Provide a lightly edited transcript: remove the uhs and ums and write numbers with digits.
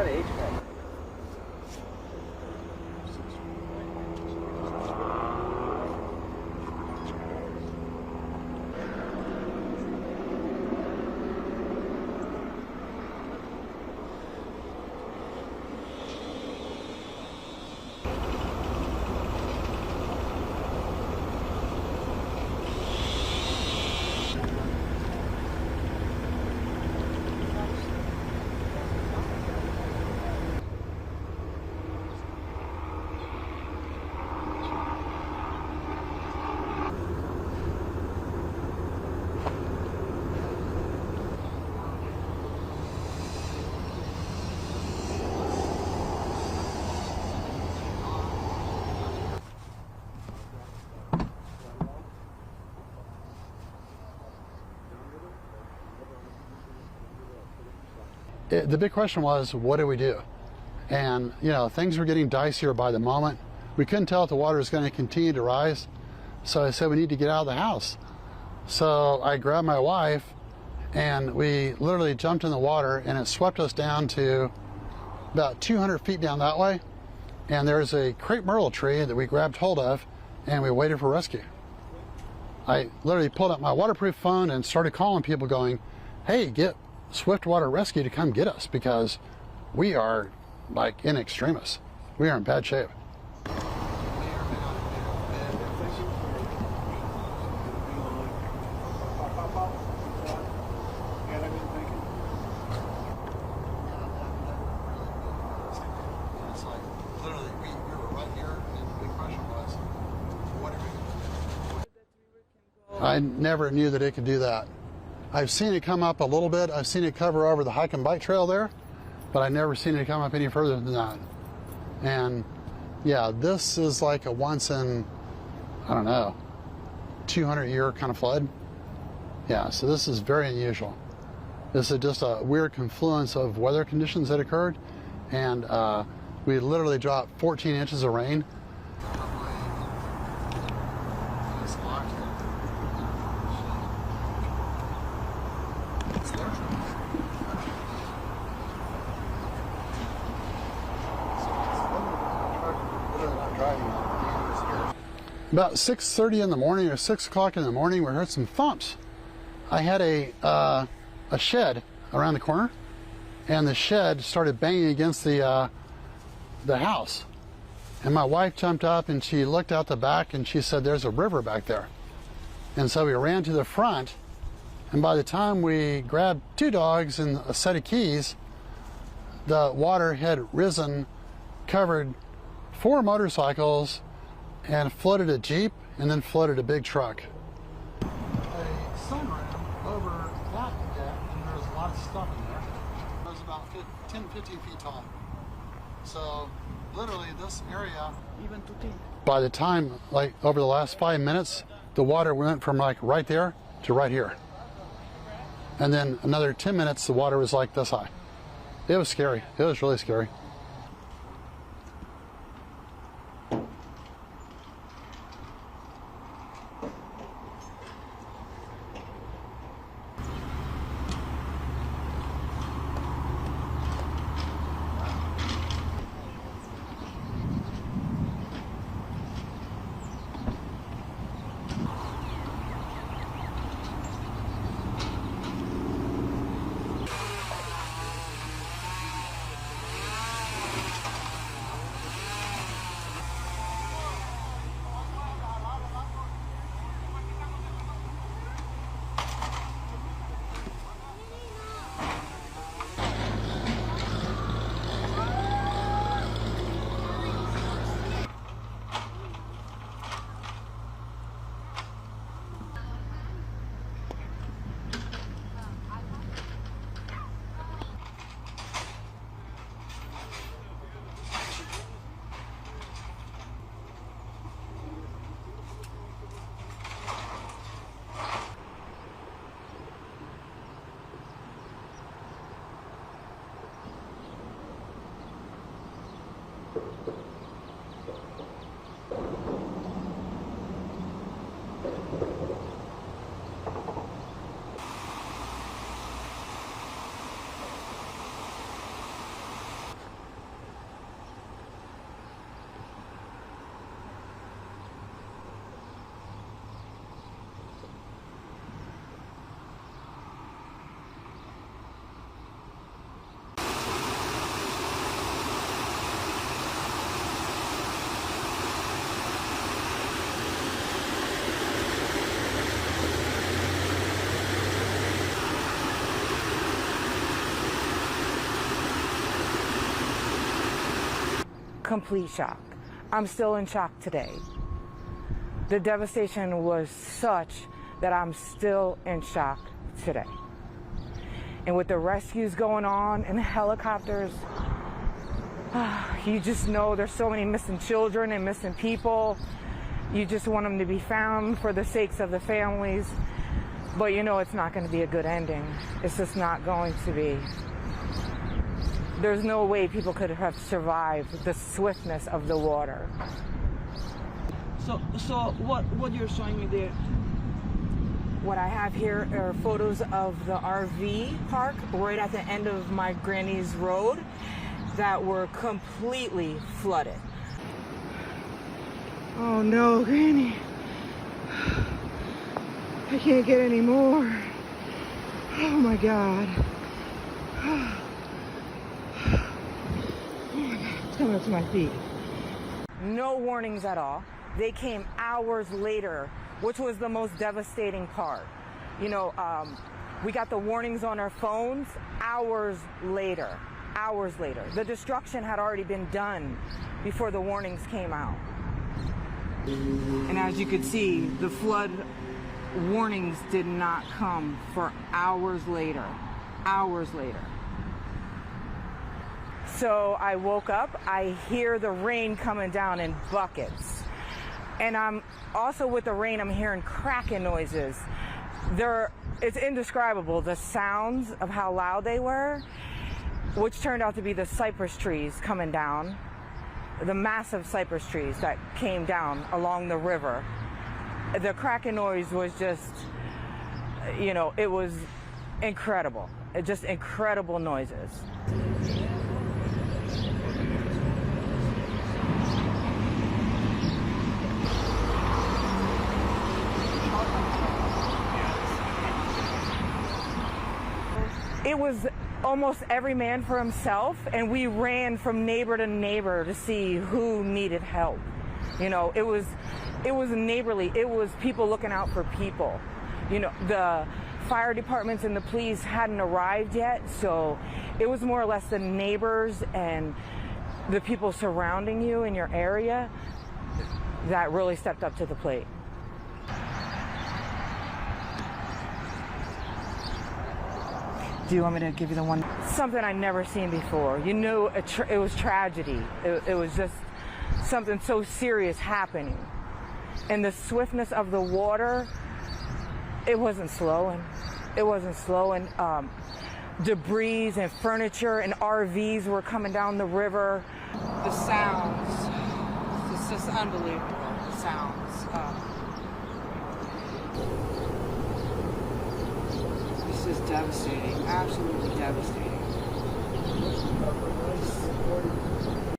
kind of HVAC? The big question was, what do we do? And, you know, things were getting dicier by the moment. We couldn't tell if the water was going to continue to rise. So I said, we need to get out of the house. So I grabbed my wife and we literally jumped in the water, and it swept us down to about 200 feet down that way. And there's a crepe myrtle tree that we grabbed hold of, and we waited for rescue. I literally pulled up my waterproof phone and started calling people going, hey, get Swiftwater Rescue to come get us, because we are like in extremis. We are in bad shape. I never knew that it could do that. I've seen it come up a little bit. I've seen it cover over the hike and bike trail there, but I've never seen it come up any further than that. And yeah, this is like a once in, I don't know, 200-year kind of flood. Yeah, so this is very unusual. This is just a weird confluence of weather conditions that occurred, and we literally dropped 14 inches of rain. About 6:30 in the morning or 6 o'clock in the morning, we heard some thumps. I had a shed around the corner, and the shed started banging against the house. And my wife jumped up and she looked out the back and she said, there's a river back there. And so we ran to the front, and by the time we grabbed 2 dogs and a set of keys, the water had risen, covered 4 motorcycles, and flooded a Jeep, and then flooded a big truck. A sunroom over that deck, and there was a lot of stuff in there. It was about 10, 15 feet tall. So literally this area, even too deep. By the time, like over the last 5 minutes, the water went from like right there to right here. And then another 10 minutes, the water was like this high. It was scary. It was really scary. complete shock. I'm still in shock today. The devastation was such that I'm still in shock today. And with the rescues going on and the helicopters, you just know there's so many missing children and missing people. You just want them to be found for the sakes of the families. But you know it's not going to be a good ending. It's just not going to be. There's no way people could have survived the swiftness of the water. So what you're showing me there? What I have here are photos of the RV park right at the end of my granny's road that were completely flooded. Oh no, Granny. I can't get any more. Oh my God. Oh my God, it's coming up to my feet. No warnings at all. They came hours later, which was the most devastating part. You know, we got the warnings on our phones hours later. Hours later. The destruction had already been done before the warnings came out. And as you could see, the flood warnings did not come for hours later. Hours later. So I woke up, I hear the rain coming down in buckets. And I'm also with the rain, I'm hearing cracking noises. It's indescribable, the sounds of how loud they were, which turned out to be the cypress trees coming down, the massive cypress trees that came down along the river. The cracking noise was just, you know, it was incredible. Just incredible noises. It was almost every man for himself, and we ran from neighbor to neighbor to see who needed help. You know, it was neighborly. It was people looking out for people. You know, the fire departments and the police hadn't arrived yet, so it was more or less the neighbors and the people surrounding you in your area that really stepped up to the plate. Do you want me to give you the one? Something I'd never seen before. You knew it was tragedy. It was just something so serious happening. And the swiftness of the water, it wasn't slowing. It wasn't slowing. Debris and furniture and RVs were coming down the river. The sounds, it's just unbelievable, the sounds. This is devastating, absolutely devastating.